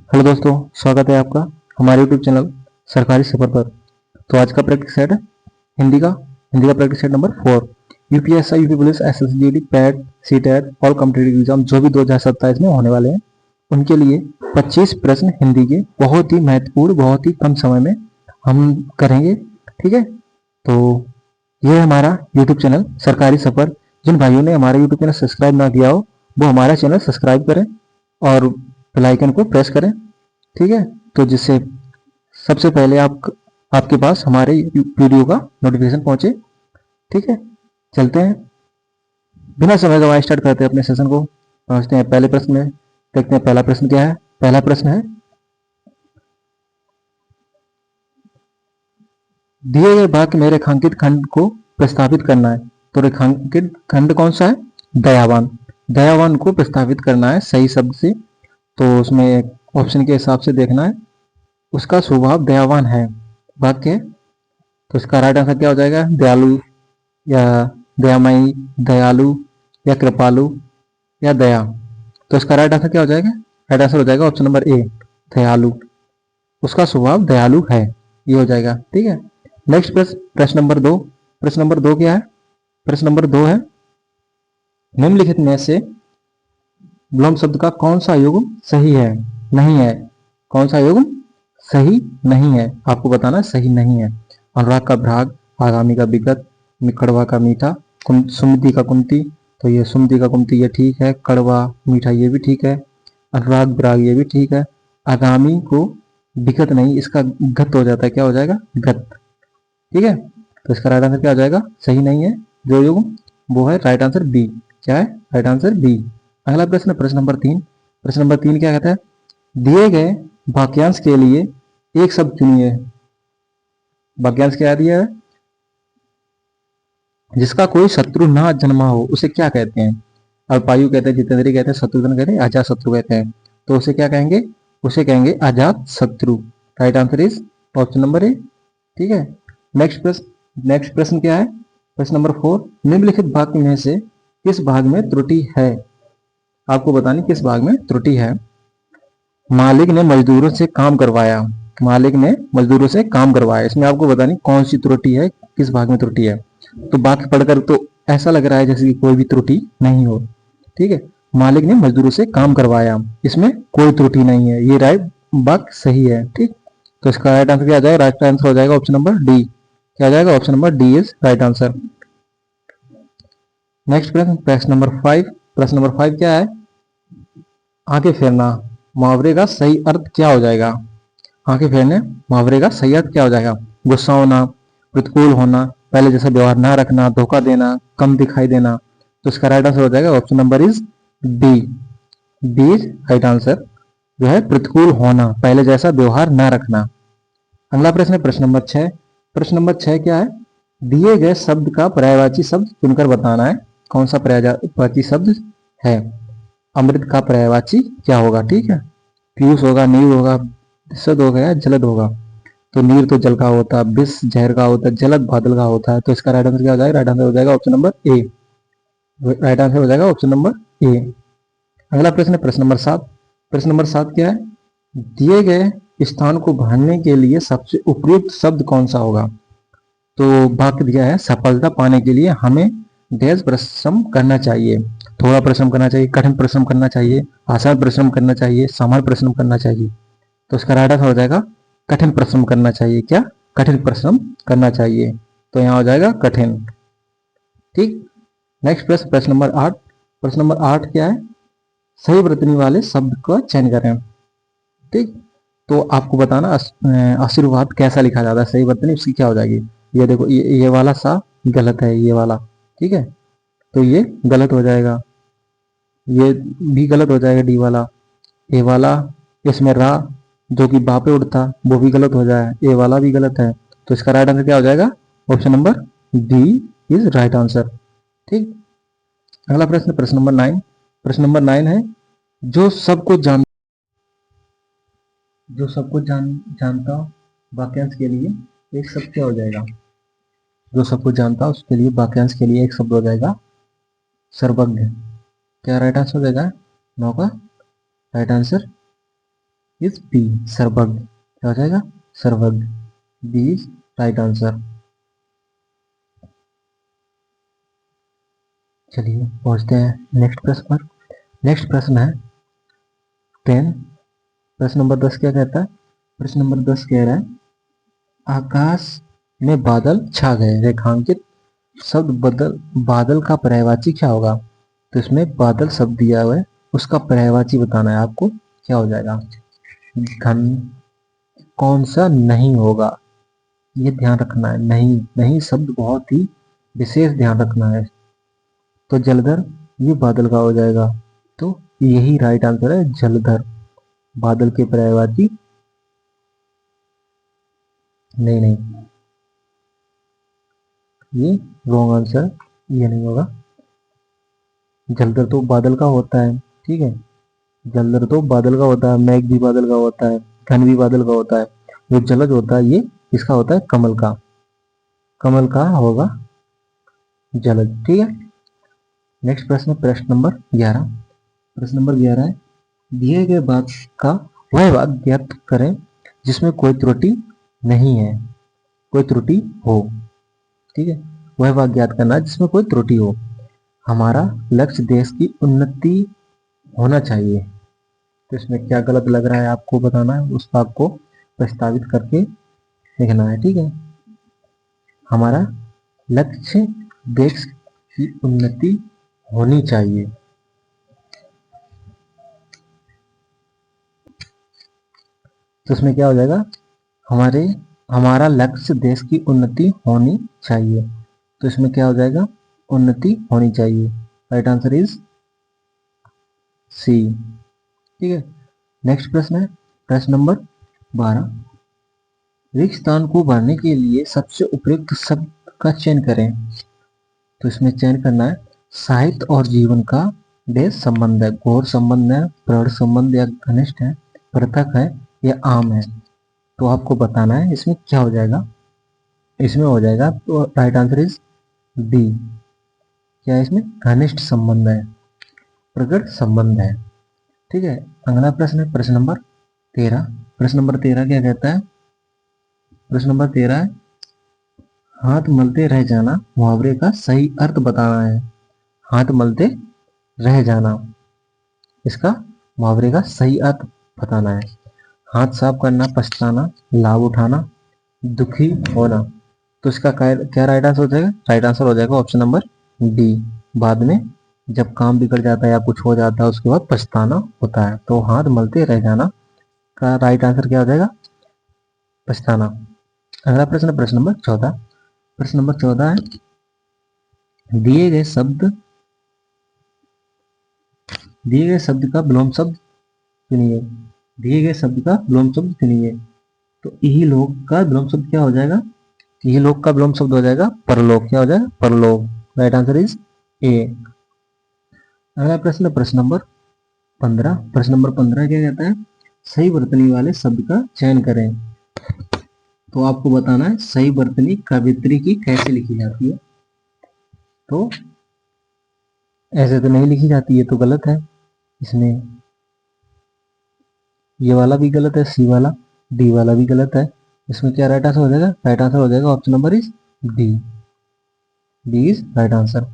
Hello दोस्तों, स्वागत है आपका हमारे यूट्यूब चैनल सरकारी सफर पर। तो आज का प्रैक्टिस सेट है हिंदी का practice set number 4। UPSI, UP police, SSGD, PAT, CTET, all competitive exam जो भी 2027 में होने वाले हैं उनके लिए 25 प्रश्न हिंदी के बहुत ही महत्वपूर्ण, बहुत ही कम समय में हम करेंगे। ठीक है, तो ये है हमारा यूट्यूब चैनल सरकारी सफर। जिन भाइयों ने हमारा यूट्यूब चैनल सब्सक्राइब ना किया हो वो हमारा चैनल सब्सक्राइब करें और बेल आइकन को प्रेस करें। ठीक है, तो जिससे सबसे पहले आपके पास हमारे वीडियो का नोटिफिकेशन पहुंचे। ठीक है, चलते हैं बिना समय गवाए, स्टार्ट करते हैं अपने सेशन को। पहुंचते हैं पहले प्रश्न में, देखते हैं पहला प्रश्न क्या है। पहला प्रश्न है, दिए गए वाक्य में रेखांकित खंड को प्रस्तावित करना है। तो रेखांकित खंड कौन सा है? दयावान। दयावान को प्रस्तावित करना है सही शब्द से। तो उसमें ऑप्शन के हिसाब से देखना है, उसका स्वभाव दयावान है वाक्य है। तो इसका राइट आंसर क्या हो जाएगा? दयालु या दयामयी, दयालु या कृपालु या दया। तो इसका राइट आंसर क्या हो जाएगा? राइट आंसर हो जाएगा ऑप्शन नंबर ए, दयालु। उसका स्वभाव दयालु है, ये हो जाएगा। ठीक है, नेक्स्ट प्रश्न, प्रश्न नंबर 2। प्रश्न नंबर 2 क्या है? प्रश्न नंबर 2 है, निम्नलिखित में से विलोम शब्द का कौन सा युग्म सही है, नहीं है? कौन सा युग्म सही नहीं है, आपको बताना सही नहीं है। अनुराग का भ्राग, आगामी का विगत, कड़वा का मीठा, सुमति का कुंती। तो ये सुमति का कुंती ये ठीक है, कड़वा मीठा ये भी ठीक है, अनुराग विराग ये भी ठीक है। आगामी को विगत नहीं, इसका गत हो जाता है, क्या हो जाएगा? गत। ठीक है, तो इसका राइट आंसर क्या हो जाएगा? सही नहीं है जो युग्म, वो है राइट आंसर बी। क्या है? Right answer B. अगला प्रश्न, प्रश्न नंबर 3। प्रश्न नंबर 3 क्या कहता है? दिए गए वाक्यांश के लिए एक शब्द चुनिए। वाक्यांश क्या दिया है? जिसका कोई शत्रु ना जन्मा हो उसे क्या कहते हैं? अल्पायु कहते हैं, जितेंद्रिय कहते हैं, शत्रुघ्न कहते हैं, अजात शत्रु कहते हैं। तो उसे क्या कहेंगे? उसे कहेंगे अजात शत्रु। Right answer is option number A. ठीक है, नेक्स्ट प्रश्न क्या है? प्रश्न नंबर 4, निम्नलिखित वाक्य में से किस भाग में त्रुटि है? आपको बतानी किस भाग में त्रुटि है। मालिक ने मजदूरों से काम करवाया, मालिक ने मजदूरों से काम करवाया, इसमें आपको बतानी कौन सी त्रुटि है, किस भाग में त्रुटि है। तो वाक्य पढ़कर तो ऐसा लग रहा है जैसे कि कोई भी त्रुटि नहीं हो। ठीक है, मालिक ने मजदूरों से काम करवाया, इसमें कोई त्रुटि नहीं है, ये राइट वाक्य सही है। ठीक, तो इसका राइट आंसर क्या आ जाएगा? राइट आंसर हो जाएगा ऑप्शन नंबर डी। क्या आ जाएगा? Option number D is right answer. Next प्रश्न, प्रश्न नंबर 5। प्रश्न नंबर 5 क्या है? आंखें फेरना मुहावरे का सही अर्थ क्या हो जाएगा? आंखें फेरने मुहावरे का सही अर्थ क्या हो जाएगा? गुस्सा होना, प्रतिकूल होना, पहले जैसा व्यवहार ना रखना, धोखा देना, कम दिखाई देना। तो इसका राइट आंसर हो जाएगा option number is B. B is right answer, जो है प्रतिकूल होना, पहले जैसा व्यवहार ना रखना। अगला प्रश्न है प्रश्न नंबर 6। प्रश्न नंबर 6 क्या है? दिए गए शब्द का पर्यायवाची शब्द चुनकर बताना है। कौन सा पर्यायवाची शब्द है? अमृत का पर्यायवाची क्या होगा? ठीक है, पीयूष होगा, नीर होगा, विशद होगा या जलद होगा। तो नीर तो जल का होता है, विष जहर का होता है, जलद बादल का होता है। तो इसका राइट आंसर क्या हो जाएगा? राइट आंसर हो जाएगा option number A. Right answer हो जाएगा ऑप्शन नंबर ए। अगला प्रश्न है प्रश्न नंबर 7। प्रश्न नंबर 7 क्या है? दिए गए स्थान को भरने के लिए सबसे उपयुक्त शब्द कौन सा होगा? तो वाक्य दिया है, सफलता पाने के लिए हमें डैश परिश्रम करना चाहिए। थोड़ा परिश्रम करना चाहिए, कठिन परिश्रम करना चाहिए, आसान परिश्रम करना चाहिए, सामान्य परिश्रम करना चाहिए। तो इसका राइट आंसर हो जाएगा कठिन परिश्रम करना चाहिए। क्या? कठिन परिश्रम करना चाहिए। तो यहाँ हो जाएगा कठिन। ठीक, नेक्स्ट प्रश्न, प्रश्न नंबर 8। प्रश्न नंबर 8 क्या है? सही वर्तनी वाले शब्द का चयन करें। ठीक, तो आपको बताना आशीर्वाद कैसा लिखा जाता है, सही वर्तनी उसकी क्या हो जाएगी। ये देखो, ये वाला सा गलत है, ये वाला। ठीक है, तो ये गलत हो जाएगा, ये भी गलत हो जाएगा, डी वाला। ए वाला, इसमें रा जो कि बा पे उड़ता वो भी गलत हो जाए, ए वाला भी गलत है। तो इसका राइट आंसर क्या हो जाएगा? Option number D is right answer. ठीक, अगला प्रश्न, प्रश्न नंबर 9। प्रश्न नंबर 9 है, जो सबको जानता वाक्यांश के लिए एक शब्द क्या हो जाएगा? जो सबको जानता उसके लिए वाक्यांश के लिए एक शब्द हो जाएगा सर्वज्ञ। क्या राइट आंसर हो जाएगा? 9 का राइट आंसर इज बी, सर्वज्ञ। क्या हो जाएगा? सर्वज्ञ। B is right answer. चलिए पहुंचते हैं नेक्स्ट प्रश्न पर। नेक्स्ट प्रश्न है 10। प्रश्न नंबर 10 क्या कहता है? प्रश्न नंबर 10 कह रहा है आकाश में बादल छा गए, रेखांकित शब्द बदल, बादल का पर्यायवाची क्या होगा? तो इसमें बादल शब्द दिया हुआ है, उसका पर्यायवाची बताना है आपको, क्या हो जाएगा? घन। कौन सा नहीं होगा, ये ध्यान रखना है। नहीं, नहीं शब्द बहुत ही विशेष ध्यान रखना है। तो जलधर ये बादल का हो जाएगा, तो यही राइट आंसर है, जलधर। बादल के पर्यायवाची नहीं, नहीं, ये रॉन्ग आंसर, ये नहीं होगा। जलधर तो बादल का होता है, ठीक है। जलधर तो बादल का होता है, मेघ भी बादल का होता है, घन भी बादल का होता है। जो जलज होता है ये किसका होता है? कमल का। कमल का होगा जलज, ठीक है। नेक्स्ट प्रश्न, प्रश्न नंबर 11। प्रश्न नंबर 11 है दिए गए बात का वह भाग ज्ञात करें जिसमें कोई त्रुटि नहीं है, कोई त्रुटि हो, ठीक है। वह भाग ज्ञात करना है जिसमें कोई त्रुटि हो। हमारा लक्ष्य देश की उन्नति होना चाहिए। तो इसमें क्या गलत लग रहा है आपको बताना है, उस भाग को प्रस्तावित करके लिखना है, ठीक है। हमारा लक्ष्य देश की उन्नति होनी चाहिए। तो इसमें क्या हो जाएगा? हमारे हमारा लक्ष्य देश की उन्नति होनी चाहिए। तो इसमें क्या हो जाएगा? उन्नति होनी चाहिए। राइट आंसर इज सी, ठीक है। नेक्स्ट प्रश्न है प्रश्न नंबर 12। रिक्त स्थान को भरने के लिए सबसे उपयुक्त शब्द का चयन करें। तो इसमें चयन करना है साहित्य और जीवन का डेस संबंध है, घोर संबंध है, प्रौढ़ संबंध या घनिष्ठ है, पृथक है या आम है। तो आपको बताना है इसमें क्या हो जाएगा। इसमें हो जाएगा, तो राइट आंसर इज डी। क्या है इसमें? घनिष्ठ संबंध है, प्रकट संबंध है, ठीक है। अगला प्रश्न है प्रश्न नंबर 13। प्रश्न नंबर 13 क्या कहता है? प्रश्न नंबर 13 है हाथ मलते रह जाना मुहावरे का सही अर्थ बताना है। हाथ मलते रह जाना, इसका मुहावरे का सही अर्थ बताना है। हाथ साफ करना, पछताना, लाभ उठाना, दुखी होना। तो इसका क्या राइट आंसर हो जाएगा? राइट आंसर हो जाएगा ऑप्शन नंबर डी। बाद में जब काम बिगड़ जाता है या कुछ हो जाता है उसके बाद पछताना होता है। तो हाथ मलते रह जाना का राइट आंसर क्या हो जाएगा? पछताना। अगला प्रश्न, प्रश्न नंबर 14। प्रश्न नंबर 14 है दिए गए शब्द का विलोम शब्द चुनिए। दिए गए शब्द का विलोम शब्द चुनिए। तो इहलोक का विलोम शब्द क्या हो जाएगा? इहलोक का विलोम शब्द हो जाएगा परलोक। क्या हो जाएगा? परलोक। राइट आंसर इज ए। अगला प्रश्न, प्रश्न नंबर 15। प्रश्न नंबर 15 क्या कहता है? सही वर्तनी वाले शब्द का चयन करें। तो आपको बताना है सही वर्तनी कवित्री की कैसे लिखी जाती है। तो ऐसे तो नहीं लिखी जाती है, तो गलत है। इसमें ये वाला भी गलत है, सी वाला, डी वाला भी गलत है। इसमें क्या राइट आंसर हो जाएगा? राइट आंसर हो जाएगा option number is D. D is right answer.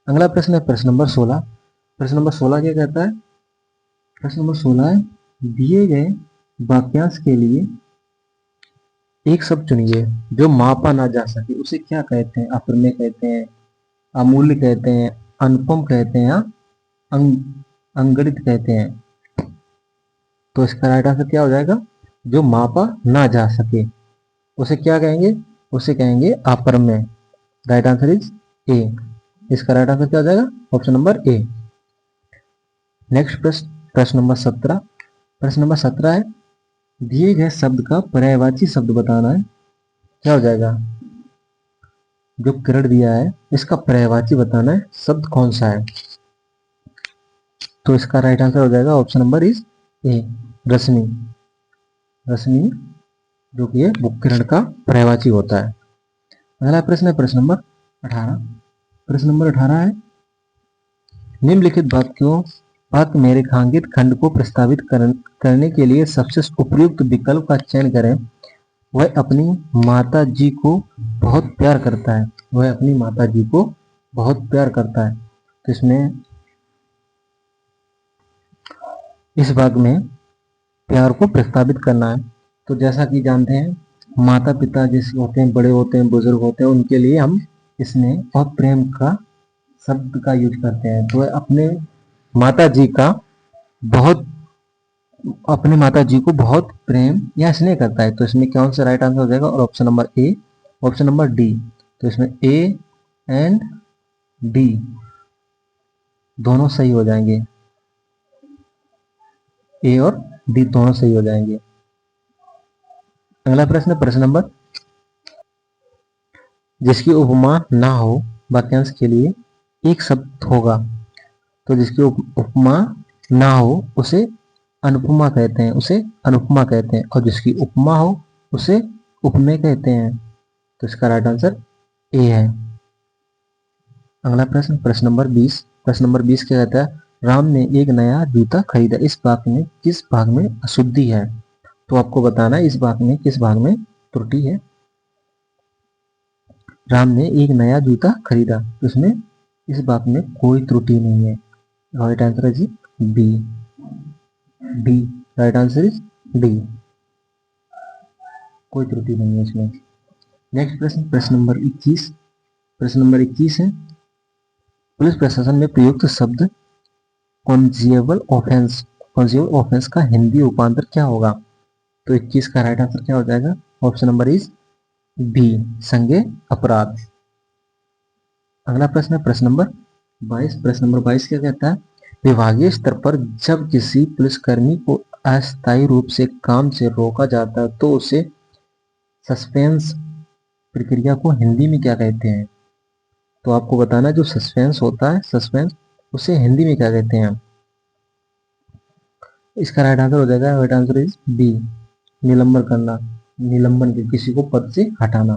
अगला प्रश्न है प्रश्न नंबर 16। प्रश्न नंबर 16 क्या कहता है? प्रश्न नंबर 16 है दिए गए वाक्यांश के लिए एक शब्द चुनिए जो मापा ना जा सके। उसे क्या कहते हैं? अप्रमेय कहते हैं, अमूल्य कहते हैं, अनुपम कहते हैं, या अंगणित कहते हैं। तो इसका राइट आंसर क्या हो जाएगा? जो मापा ना जा सके उसे क्या कहेंगे? उसे कहेंगे अप्रमेय। Right answer is A. इसका राइट आंसर क्या हो जाएगा? Option number A. नेक्स्ट प्रश्न, प्रश्न नंबर 17। प्रश्न नंबर 17 है दिए गए शब्द का पर्यायवाची शब्द बताना है। क्या हो जाएगा? जो किरण दिया है इसका पर्यायवाची बताना है, शब्द कौन सा है। तो इसका राइट आंसर हो जाएगा ऑप्शन नंबर इज ए, रश्मि। रश्मि जो कि है वो किरण का पर्यायवाची होता है। अगला प्रश्न है प्रश्न नंबर 18। प्रश्न नंबर 18 है निम्नलिखित वाक्यों वाक्य में रेखांकित खंड को प्रस्तावित करने के लिए सबसे उपयुक्त विकल्प का चयन करें। वह अपनी माता जी को बहुत प्यार करता है। वह अपनी माता जी को बहुत प्यार करता है। तो इसमें इस भाग में प्यार को प्रस्तावित करना है। तो जैसा कि जानते हैं माता पिता जैसे होते हैं, बड़े होते हैं, बुजुर्ग होते हैं, उनके लिए हम इसमें बहुत प्रेम का शब्द का यूज करते हैं। तो अपने माता जी का बहुत अपने माता जी को बहुत प्रेम या स्नेह करता है। तो इसमें कौन सा राइट आंसर हो जाएगा? और option number A, option number D. तो इसमें ए एंड डी दोनों सही हो जाएंगे। ए और डी दोनों सही हो जाएंगे। अगला प्रश्न, प्रश्न नंबर, जिसकी उपमा ना हो वाक्यांश के लिए एक शब्द होगा। तो जिसकी उपमा ना हो उसे अनुपमा कहते हैं, उसे अनुपमा कहते हैं। और जिसकी उपमा हो उसे उपमेय कहते हैं। तो इसका राइट आंसर ए है। अगला प्रश्न, प्रश्न नंबर 20। प्रश्न नंबर 20 क्या कहता है? राम ने एक नया जूता खरीदा। इस वाक्य में किस भाग में अशुद्धि है? तो आपको बताना है इस भाग में किस भाग में त्रुटि है। राम ने एक नया जूता खरीदा, तो इसमें इस भाग में कोई त्रुटि नहीं है। राइट आंसर है जी B, D. Right answer is D, कोई त्रुटि नहीं है इसमें। नेक्स्ट प्रश्न, प्रश्न नंबर 21। प्रश्न नंबर 21 है, पुलिस प्रशासन में प्रयुक्त शब्द कॉन्जिएबल ऑफेंस, कॉन्जिएबल ऑफेंस का हिंदी रूपांतर क्या होगा? तो 21 का राइट आंसर क्या हो जाएगा? ऑप्शन नंबर इज बी, संज्ञेय अपराध। अगला प्रश्न है प्रश्न नंबर 22। प्रश्न नंबर 22 क्या कहता है? विभागीय स्तर पर जब किसी पुलिसकर्मी को अस्थायी रूप से काम से रोका जाता है तो उसे सस्पेंस प्रक्रिया को हिंदी में क्या कहते हैं? तो आपको बताना जो सस्पेंस होता है, सस्पेंस, उसे हिंदी में क्या कहते हैं? इसका राइट आंसर हो जाएगा, राइट आंसर इज बी, निलंबन करना, निलंबन के किसी को पद से हटाना।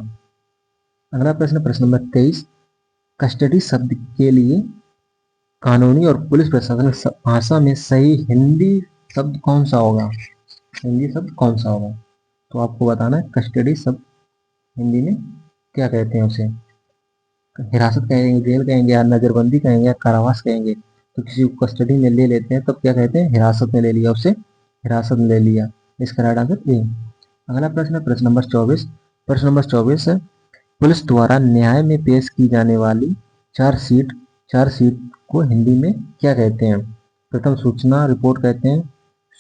अगला प्रश्न, प्रश्न नंबर 23। कस्टडी शब्द के लिए कानूनी और पुलिस प्रशासन भाषा में सही हिंदी शब्द कौन सा होगा? हिंदी शब्द कौन सा होगा? तो आपको बताना है कस्टडी शब्द हिंदी में क्या कहते हैं उसे। हिरासत कहेंगे, जेल कहेंगे, या नजरबंदी कहेंगे, या कारावास कहेंगे। तो किसी को कस्टडी में ले लेते हैं तब क्या कहते हैं? हिरासत में ले लिया, उसे हिरासत में ले लिया। इसका राइट आंसर ए। अगला प्रश्न है प्रश्न नंबर 24। प्रश्न नंबर 24 है, पुलिस द्वारा न्याय में पेश की जाने वाली चार्जशीट को हिंदी में क्या कहते हैं? प्रथम सूचना रिपोर्ट कहते हैं,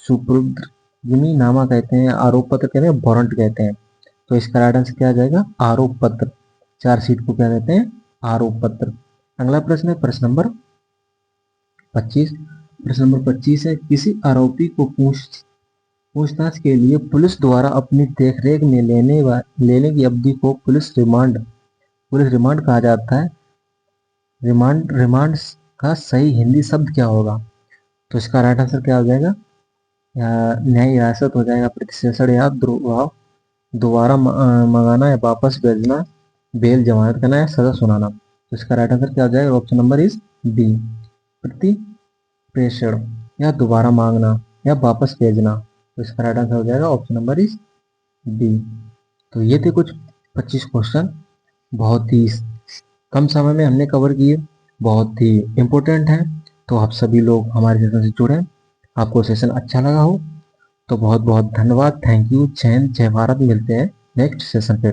सुपुर्दगी-नामा कहते हैं, आरोप पत्र कहते हैं, वारंट कहते हैं। तो इसका राइट आंसर क्या आ जाएगा? आरोप पत्र। चार्जशीट को क्या कहते हैं? आरोप पत्र। अगला प्रश्न है प्रश्न नंबर 25। प्रश्न नंबर 25 है, किसी आरोपी को पूछताछ के लिए पुलिस द्वारा अपनी देखरेख में लेने की अवधि को पुलिस रिमांड कहा जाता है। रिमांड का सही हिंदी शब्द क्या होगा? तो इसका राइट आंसर क्या हो जाएगा? न्यायिक हिरासत हो जाएगा, प्रतिशेषण या दोबारा मंगाना या वापस भेजना, बेल जमानत करना या सजा सुनाना। तो इसका राइट आंसर क्या हो जाएगा? ऑप्शन नंबर इज बी, प्रेषण या दोबारा मांगना या वापस भेजना। तो इसका राइट आंसर हो जाएगा ऑप्शन नंबर इज बी। तो ये थे कुछ 25 क्वेश्चन, बहुत ही कम समय में हमने कवर किए, बहुत ही इम्पोर्टेंट है। तो आप सभी लोग हमारे सेशन से जुड़े, आपको सेशन अच्छा लगा हो तो बहुत बहुत धन्यवाद। Thank you. जय हिंद, जय भारत। मिलते हैं नेक्स्ट सेशन पे।